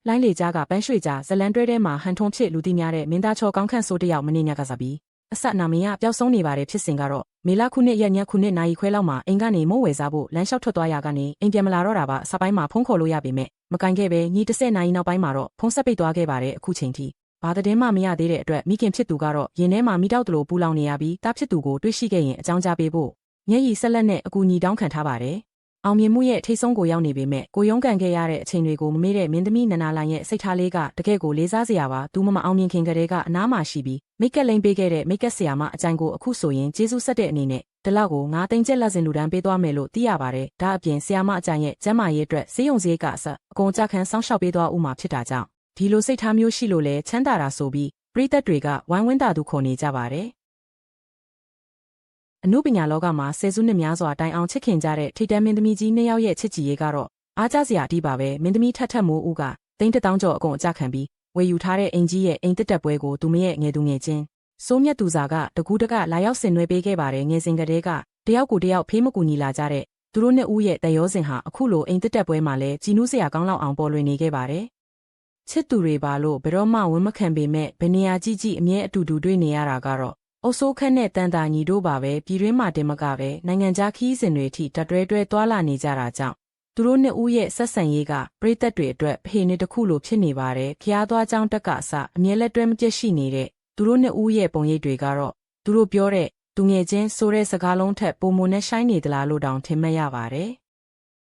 လိုင်းလေကြားကပန်းရွှေ့ကြားဇလန်တွဲထဲမှာဟန်ထုံဖြစ်လူသိများတဲ့မင်းသားချောကောင်းခန့်ဆိုးတယောက်မနေညကစားပြီးအဆက်နာမည်ကပျောက်ဆုံးနေပါတယ်ဖြစ်စဉ်ကတော့မေလခုနှစ်ရက်ညခုနှစ်နာရီခွဲလောက်မှာအိမ်ကနေမိုးဝယ်စားဖို့လမ်းလျှောက်ထွက်သွားရကနေအိမ်ပြန်မလာတော့တာပါအစပိုင်းမှာဖုန်းခေါ်လို့ရပေမဲ့မကင်ခဲ့ပဲညီ30နာရီနောက်ပိုင်းမှာတော့ဖုန်းဆက်ပိတ်သွားခဲ့ပါတယ်အခုချိန်ထိဘာသတင်းမှမရသေးတဲ့အတွက်မိခင်ဖြစ်သူကတော့ရင်ထဲမှာမိတောက်တလို့ပူလောင်နေရပြီးတားဖြစ်သူကိုတွေးရှိခဲ့ရင်အကြောင်းကြားပေးဖို့မျက်ရည်ဆက်လက်နဲ့အကူအညီတောင်းခံထားပါတယ်အောင်မြင်မှုရဲ့ထိတ်ဆုံးကိုရောက်နေပေမဲ့ကိုရုံးကန်ခဲ့ရတဲ့အချိန်တွေကိုမမေ့တဲ့မင်းသမီးနန္ဒာလိုင်ရဲ့စိတ်ထားလေးကတကယ့်ကိုလေးစားစရာပါသူမအောင်မြင်ခင်ကတည်းကအနားမှာရှိပြီးမိတ်ကက်လိန်ပေးခဲ့တဲ့မိတ်ကက်ဆရာမအကြိုင်ကိုအခုဆိုရင်ကျေးဇူးဆက်တဲ့အနေနဲ့ဒီလောက်ကို9သိန်းကျပ်လက်စင်လူတန်းပေးသွားမယ်လို့သိရပါတယ်ဒါအပြင်ဆရာမအကြိုင်ရဲ့ကျန်းမာရေးအတွက်ဆေးရုံစရိတ်ကအစအကုန်ကြခံစောင့်ရှောက်ပေးသွားဦးမှာဖြစ်တာကြောင့်ဒီလိုစိတ်ထားမျိုးရှိလို့လဲချမ်းသာတာဆိုပြီးပရိသတ်တွေကဝိုင်းဝန်းတာသူခေါ်နေကြပါတယ်အနုပညာလောကမှာဆယ်စုနှစ်များစွာတိုင်အောင်ချစ်ခင်ကြတဲ့ထိတ်တန်းမင်းသမီးကြီး2ယောက်ရဲ့ချစ်ကြည်ရေးကတော့အားကျစရာအတိပါပဲမင်းသမီးထက်မိုးဦးက3000ကျော်အကုန်အကြခံပြီးဝယ်ယူထားတဲ့အင်ကြီးရဲ့အိမ်တက်တက်ပွဲကိုသူမရဲ့ငယ်သူငယ်ချင်းစိုးမြတ်သူစာကတကူးတကလာရောက်ဆင်နွှဲပေးခဲ့ပါတယ်ငယ်စဉ်ကတည်းကတယောက်ကိုတယောက်ဖေးမကူညီလာကြတဲ့သူတို့နှစ်ဦးရဲ့တရောစဉ်ဟာအခုလိုအိမ်တက်တက်ပွဲမှာလဲကြီးနူးစရာကောင်းလောက်အောင်ပေါ်လွင်နေခဲ့ပါတယ်ချစ်သူတွေပါလို့ဘယ်တော့မှဝန်မခံပေမဲ့ဘယ်နေရာကြည့်အမြဲအတူတူတွေ့နေရတာကတော့အုပ်စိုးခန့်နဲ့တန်တာညီတို့ပါပဲပြည်တွင်းမှာတင်မကပဲနိုင်ငံခြားခီးစဉ်တွေထိတတွဲတွာလာနေကြတာကြောင့်သူတို့နှစ်ဦးရဲ့ဆက်ဆံရေးကပရိသတ်တွေအတွက်ဖေနေတစ်ခုလိုဖြစ်နေပါတယ်ဖျားသွားကြောင်းတက်ကအစအမြဲလက်တွဲမပြတ်ရှိနေတဲ့သူတို့နှစ်ဦးရဲ့ပုံရိပ်တွေကတော့သူတို့ပြောတဲ့သူငယ်ချင်းဆိုတဲ့စကားလုံးထက်ပိုမိုနဲ့ရှိုင်းနေသလားလို့တောင်ထင်မှတ်ရပါတယ်